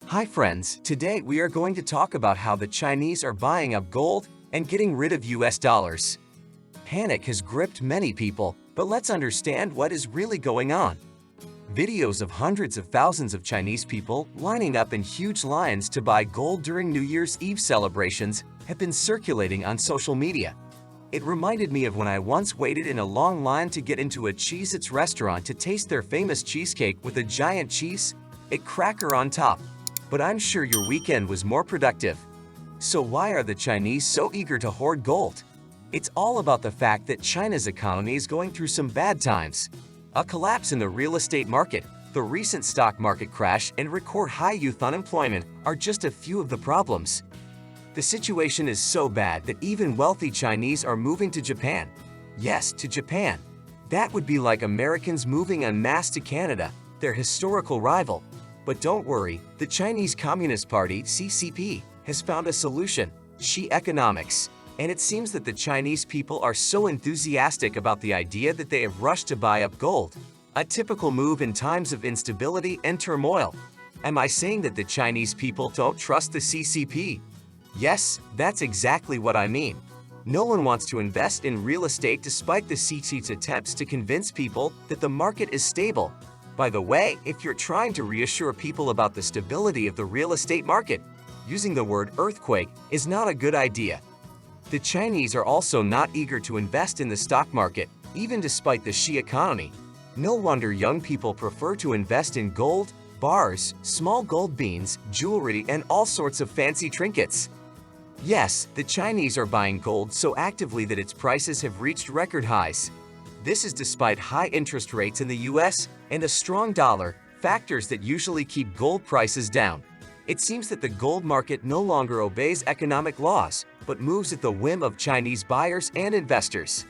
Hi friends, today we are going to talk about how the Chinese are buying up gold and getting rid of US dollars. Panic has gripped many people, but let's understand what is really going on. Videos of hundreds of thousands of Chinese people lining up in huge lines to buy gold during New Year's Eve celebrations have been circulating on social media. It reminded me of when I once waited in a long line to get into a Cheez-Its restaurant to taste their famous cheesecake with a giant cheese, cracker on top. But I'm sure your weekend was more productive. So why are the Chinese so eager to hoard gold? It's all about the fact that China's economy is going through some bad times. A collapse in the real estate market, the recent stock market crash, and record high youth unemployment are just a few of the problems. The situation is so bad that even wealthy Chinese are moving to Japan. Yes, to Japan. That would be like Americans moving en masse to Canada, their historical rival. But don't worry, the Chinese Communist Party, CCP, has found a solution: Xi economics. And it seems that the Chinese people are so enthusiastic about the idea that they have rushed to buy up gold. A typical move in times of instability and turmoil. Am I saying that the Chinese people don't trust the CCP? Yes, that's exactly what I mean. No one wants to invest in real estate despite the CCP's attempts to convince people that the market is stable. By the way, if you're trying to reassure people about the stability of the real estate market, using the word earthquake is not a good idea. The Chinese are also not eager to invest in the stock market, even despite the Xi economy. No wonder young people prefer to invest in gold, bars, small gold beans, jewelry, and all sorts of fancy trinkets. Yes, the Chinese are buying gold so actively that its prices have reached record highs. This is despite high interest rates in the US and a strong dollar, factors that usually keep gold prices down. It seems that the gold market no longer obeys economic laws, but moves at the whim of Chinese buyers and investors.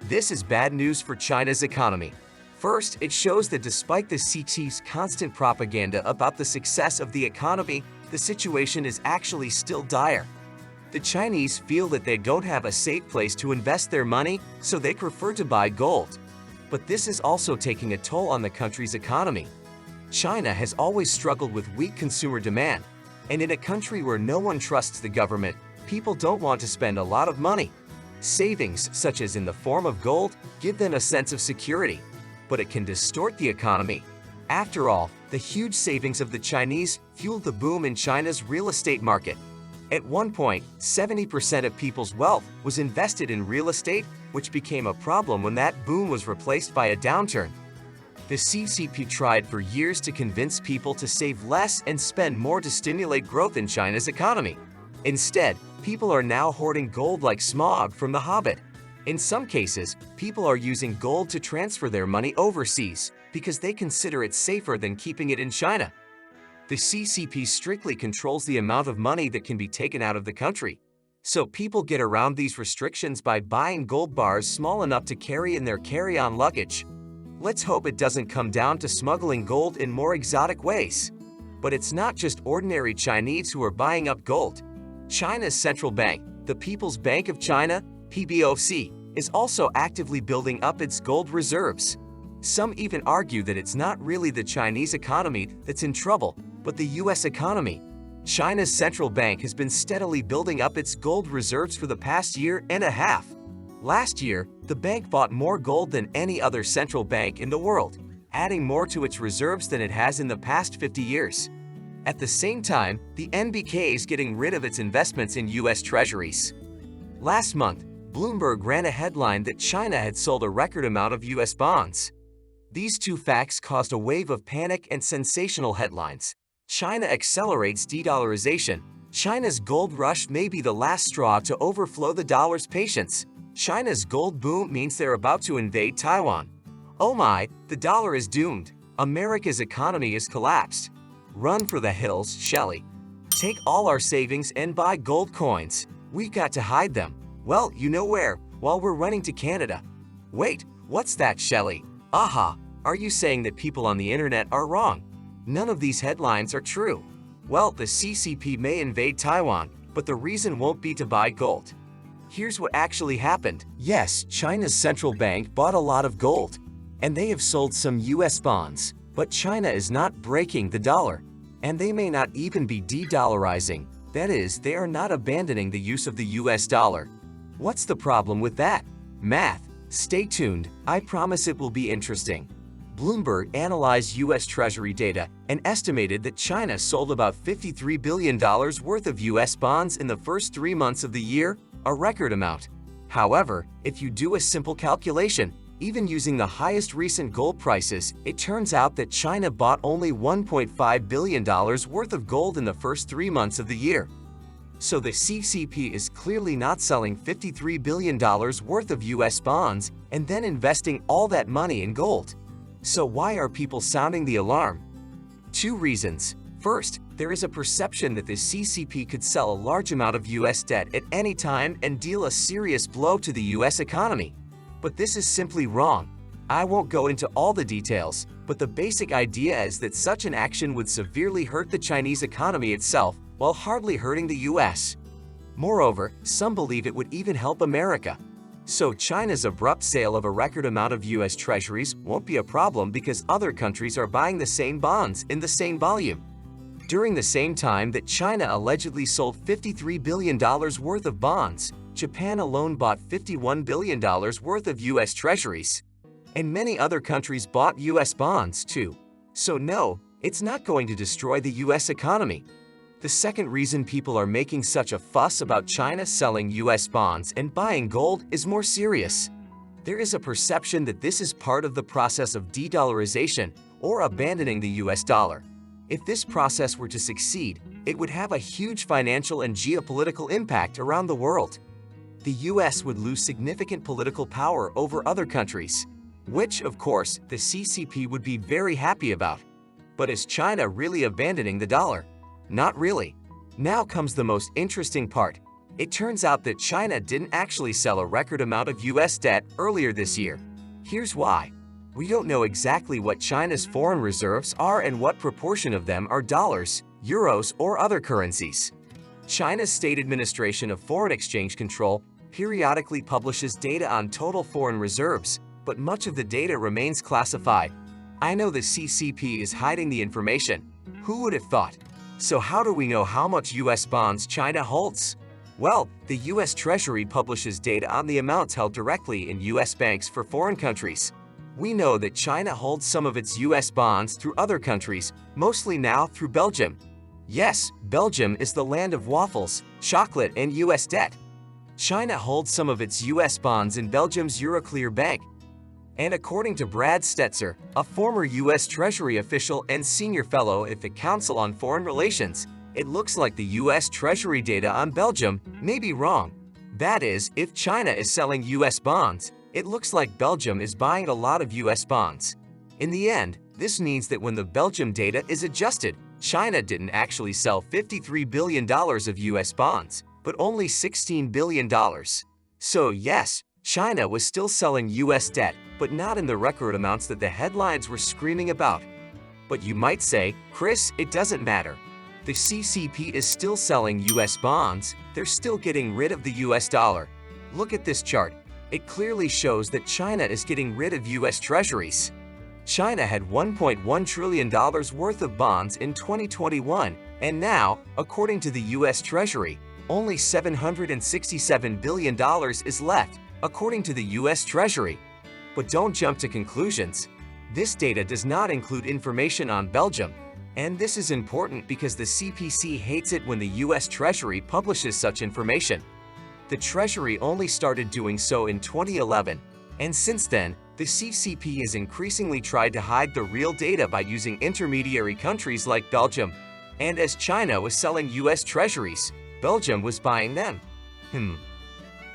This is bad news for China's economy. First, it shows that despite the CCP's constant propaganda about the success of the economy, the situation is actually still dire. The Chinese feel that they don't have a safe place to invest their money, so they prefer to buy gold. But this is also taking a toll on the country's economy. China has always struggled with weak consumer demand, and in a country where no one trusts the government, people don't want to spend a lot of money. Savings, such as in the form of gold, give them a sense of security, but it can distort the economy. After all, the huge savings of the Chinese fueled the boom in China's real estate market. At one point, 70% of people's wealth was invested in real estate, which became a problem when that boom was replaced by a downturn. The CCP tried for years to convince people to save less and spend more to stimulate growth in China's economy. Instead, people are now hoarding gold like Smaug from The Hobbit. In some cases, people are using gold to transfer their money overseas because they consider it safer than keeping it in China. The CCP strictly controls the amount of money that can be taken out of the country. So people get around these restrictions by buying gold bars small enough to carry in their carry-on luggage. Let's hope it doesn't come down to smuggling gold in more exotic ways. But it's not just ordinary Chinese who are buying up gold. China's central bank, the People's Bank of China, PBOC, is also actively building up its gold reserves. Some even argue that it's not really the Chinese economy that's in trouble, but the US economy. China's central bank has been steadily building up its gold reserves for the past year and a half. Last year, the bank bought more gold than any other central bank in the world, adding more to its reserves than it has in the past 50 years. At the same time, the NBK is getting rid of its investments in US treasuries. Last month, Bloomberg ran a headline that China had sold a record amount of US bonds. These two facts caused a wave of panic and sensational headlines. China accelerates de-dollarization. China's gold rush may be the last straw to overflow the dollar's patience. China's gold boom means they're about to invade Taiwan. Oh my, the dollar is doomed. America's economy is collapsed. Run for the hills, Shelley. Take all our savings and buy gold coins. We've got to hide them. Well, you know where, while we're running to Canada. Wait, what's that, Shelley? Aha, are you saying that people on the internet are wrong? None of these headlines are true. Well, the CCP may invade Taiwan, but the reason won't be to buy gold. Here's what actually happened. Yes, China's central bank bought a lot of gold, and they have sold some US bonds, but China is not breaking the dollar. And they may not even be de-dollarizing. That is, they are not abandoning the use of the US dollar. What's the problem with that? Math. Stay tuned, I promise it will be interesting. Bloomberg analyzed US Treasury data and estimated that China sold about $53 billion worth of US bonds in the first 3 months of the year, a record amount. However, if you do a simple calculation, even using the highest recent gold prices, it turns out that China bought only $1.5 billion worth of gold in the first 3 months of the year. So the CCP is clearly not selling $53 billion worth of US bonds and then investing all that money in gold. So why are people sounding the alarm? 2 reasons. First, there is a perception that the CCP could sell a large amount of US debt at any time and deal a serious blow to the US economy. But this is simply wrong. I won't go into all the details, but the basic idea is that such an action would severely hurt the Chinese economy itself while hardly hurting the US. Moreover, some believe it would even help America. So China's abrupt sale of a record amount of US Treasuries won't be a problem because other countries are buying the same bonds in the same volume. During the same time that China allegedly sold $53 billion worth of bonds, Japan alone bought $51 billion worth of US Treasuries. And many other countries bought US bonds too. So no, it's not going to destroy the US economy. The second reason people are making such a fuss about China selling US bonds and buying gold is more serious. There is a perception that this is part of the process of de-dollarization or abandoning the US dollar. If this process were to succeed, it would have a huge financial and geopolitical impact around the world. The US would lose significant political power over other countries, which, of course, the CCP would be very happy about. But is China really abandoning the dollar? Not really. Now comes the most interesting part. It turns out that China didn't actually sell a record amount of US debt earlier this year. Here's why. We don't know exactly what China's foreign reserves are and what proportion of them are dollars, euros, or other currencies. China's State Administration of Foreign Exchange Control periodically publishes data on total foreign reserves, but much of the data remains classified. I know the CCP is hiding the information. Who would have thought? So how do we know how much US bonds China holds? Well, the US Treasury publishes data on the amounts held directly in US banks for foreign countries. We know that China holds some of its US bonds through other countries, mostly now through Belgium. Yes, Belgium is the land of waffles, chocolate, and US debt. China holds some of its US bonds in Belgium's Euroclear Bank. And according to Brad Stetzer, a former US Treasury official and senior fellow at the Council on Foreign Relations, it looks like the US Treasury data on Belgium may be wrong. That is, if China is selling US bonds, it looks like Belgium is buying a lot of US bonds. In the end, this means that when the Belgium data is adjusted, China didn't actually sell $53 billion of US bonds, but only $16 billion. So yes, China was still selling US debt, but not in the record amounts that the headlines were screaming about. But you might say, Chris, it doesn't matter. The CCP is still selling US bonds, they're still getting rid of the US dollar. Look at this chart. It clearly shows that China is getting rid of US Treasuries. China had $1.1 trillion worth of bonds in 2021, and now, according to the US Treasury, only $767 billion is left, according to the US Treasury. But don't jump to conclusions. This data does not include information on Belgium. And this is important because the CPC hates it when the US Treasury publishes such information. The Treasury only started doing so in 2011, and since then, the CCP has increasingly tried to hide the real data by using intermediary countries like Belgium. And as China was selling US Treasuries, Belgium was buying them.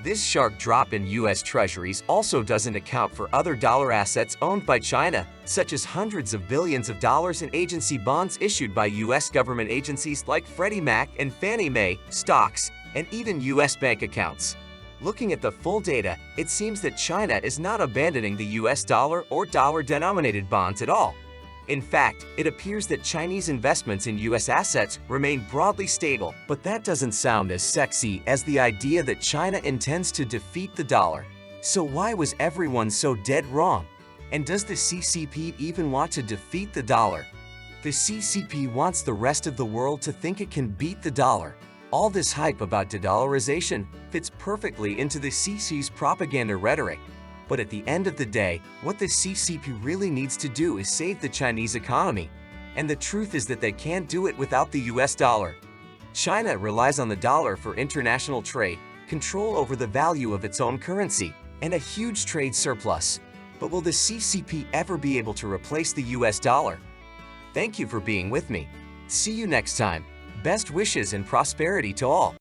This sharp drop in US Treasuries also doesn't account for other dollar assets owned by China, such as hundreds of billions of dollars in agency bonds issued by US government agencies like Freddie Mac and Fannie Mae, stocks, and even US bank accounts. Looking at the full data, it seems that China is not abandoning the US dollar or dollar-denominated bonds at all. In fact, it appears that Chinese investments in US assets remain broadly stable, but that doesn't sound as sexy as the idea that China intends to defeat the dollar. So why was everyone so dead wrong? And does the CCP even want to defeat the dollar? The CCP wants the rest of the world to think it can beat the dollar. All this hype about de-dollarization fits perfectly into the CC's propaganda rhetoric. But at the end of the day, what the CCP really needs to do is save the Chinese economy. And the truth is that they can't do it without the US dollar. China relies on the dollar for international trade, control over the value of its own currency, and a huge trade surplus. But will the CCP ever be able to replace the US dollar? Thank you for being with me. See you next time. Best wishes and prosperity to all.